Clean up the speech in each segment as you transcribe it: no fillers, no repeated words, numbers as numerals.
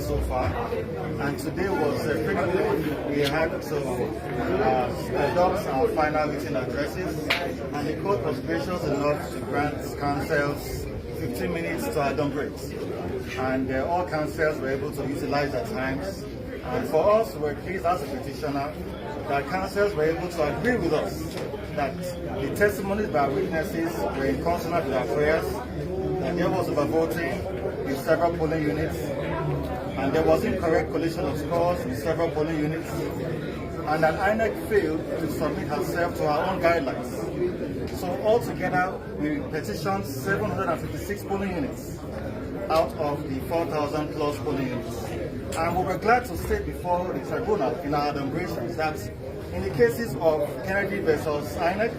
court so far, and today was pretty good. We had to adopt our final written addresses, and the court was gracious enough to grant counsels 15 minutes to add-on breaks. And all counsels were able to utilize their times. And for us, we're pleased as a petitioner that counsels were able to agree with us that the testimonies by witnesses were in consonance with our prayers, that there was overvoting in several polling units, and there was incorrect collation of scores in several polling units, and that Inec failed to submit herself to her own guidelines. So altogether, we petitioned 756 polling units out of the 4,000 plus polling units. And we were glad to state before the tribunal in our deliberations that in the cases of Kennedy versus Inec,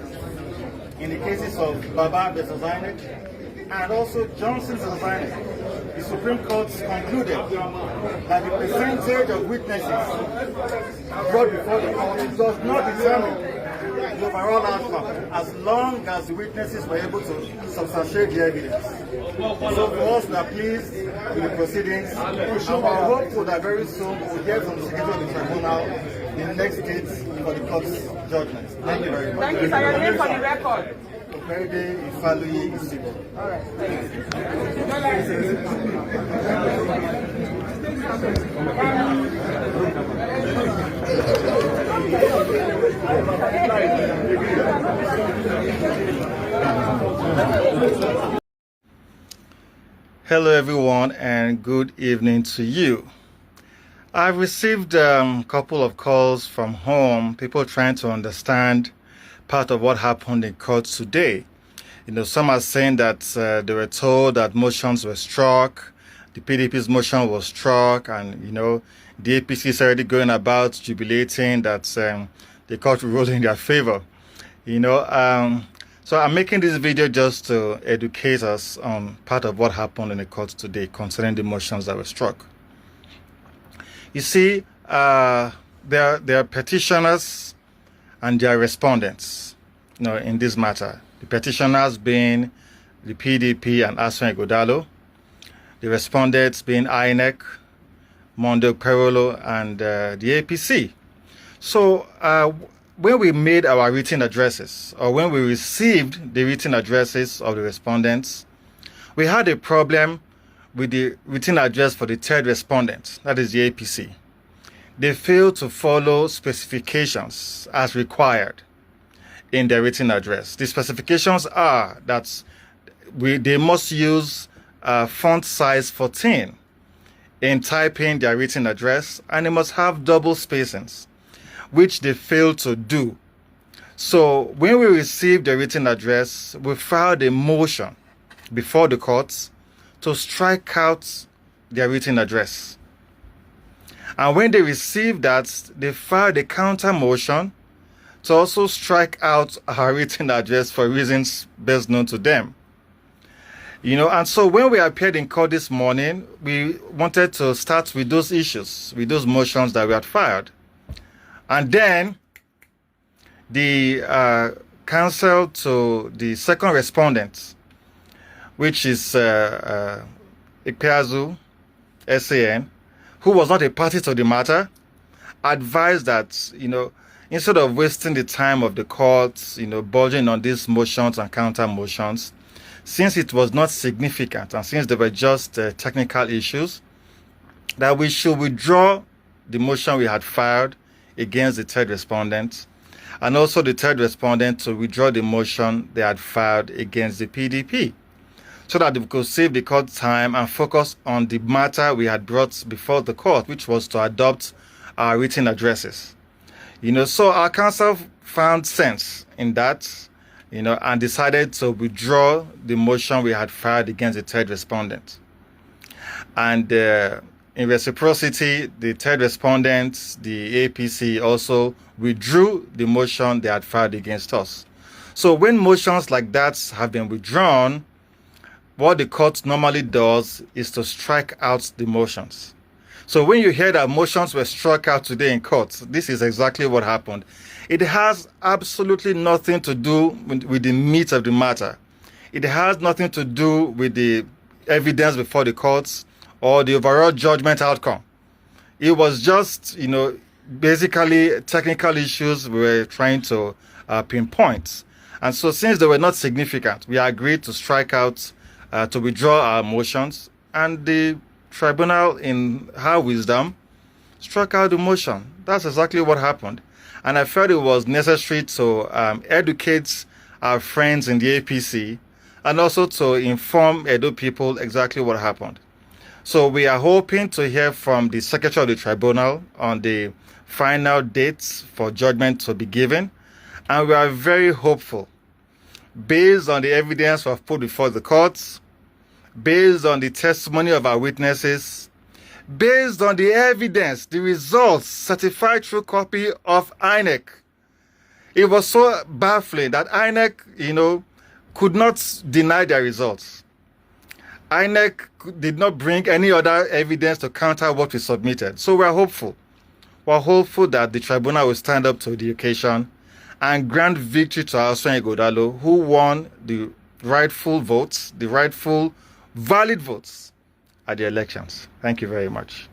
in the cases of Baba versus Inec, and also Johnson versus Inec, the Supreme Court concluded that the percentage of witnesses brought before the court does not determine the overall outcome, as long as the witnesses were able to substantiate the evidence. So for us, we are pleased with the proceedings, and we are hopeful that very soon we will hear from the Secretary of the Tribunal the next date for the court's judgment. Thank you very much. Thank you, sir. Your name for the record. Ogbeide, Ifaluyi, Isibor. All right. Hello everyone, and good evening to you. I've received a couple of calls from home, people trying to understand part of what happened in court today. You know, some are saying that they were told that motions were struck, the PDP's motion was struck, and you know, the APC is already going about jubilating that the court ruled in their favor. You know, so I'm making this video just to educate us on part of what happened in the court today concerning the motions that were struck. You see, there are petitioners and there are respondents, you know, in this matter. The petitioners being the PDP and Asue Ighodalo, the respondents being Inec, Okpebholo, and the APC. So when we made our written addresses, or when we received the written addresses of the respondents, we had a problem with the written address for the third respondent, that is the APC. They failed to follow specifications as required in their written address. The specifications are that they must use font size 14 in typing their written address, and they must have double spacings, which they failed to do. So when we received the written address, we filed a motion before the courts to strike out their written address. And when they received that, they filed a counter motion to also strike out our written address for reasons best known to them. You know, and so when we appeared in court this morning, we wanted to start with those issues, with those motions that we had filed. And then the counsel to the second respondent, which is Ikpeazu, SAN, who was not a party to the matter, advised that, you know, instead of wasting the time of the courts, you know, bulging on these motions and counter motions, since it was not significant and since they were just technical issues, that we should withdraw the motion we had filed against the third respondent, and also the third respondent to withdraw the motion they had filed against the PDP, so that we could save the court time and focus on the matter we had brought before the court, which was to adopt our written addresses. You know, so our counsel found sense in that, you know, and decided to withdraw the motion we had filed against the third respondent. And in reciprocity, the third respondent, the APC, also withdrew the motion they had filed against us. So when motions like that have been withdrawn, what the court normally does is to strike out the motions. So when you hear that motions were struck out today in court, this is exactly what happened. It has absolutely nothing to do with the meat of the matter. It has nothing to do with the evidence before the courts or the overall judgment outcome. It was just, basically technical issues we were trying to pinpoint. And so since they were not significant, we agreed to strike out, to withdraw our motions, and the tribunal, in her wisdom, struck out the motion. That's exactly what happened. And I felt it was necessary to educate our friends in the APC and also to inform Edo people exactly what happened. So we are hoping to hear from the Secretary of the Tribunal on the final dates for judgment to be given. And we are very hopeful, based on the evidence we have put before the courts, based on the testimony of our witnesses, based on the evidence, the results certified through copy of Inec. It was so baffling that Inec, could not deny their results. Inec did not bring any other evidence to counter what we submitted. So we're hopeful. We're hopeful that the tribunal will stand up to the occasion and grant victory to Asue and Ighodalo, who won the rightful votes, the rightful valid votes at the elections. Thank you very much.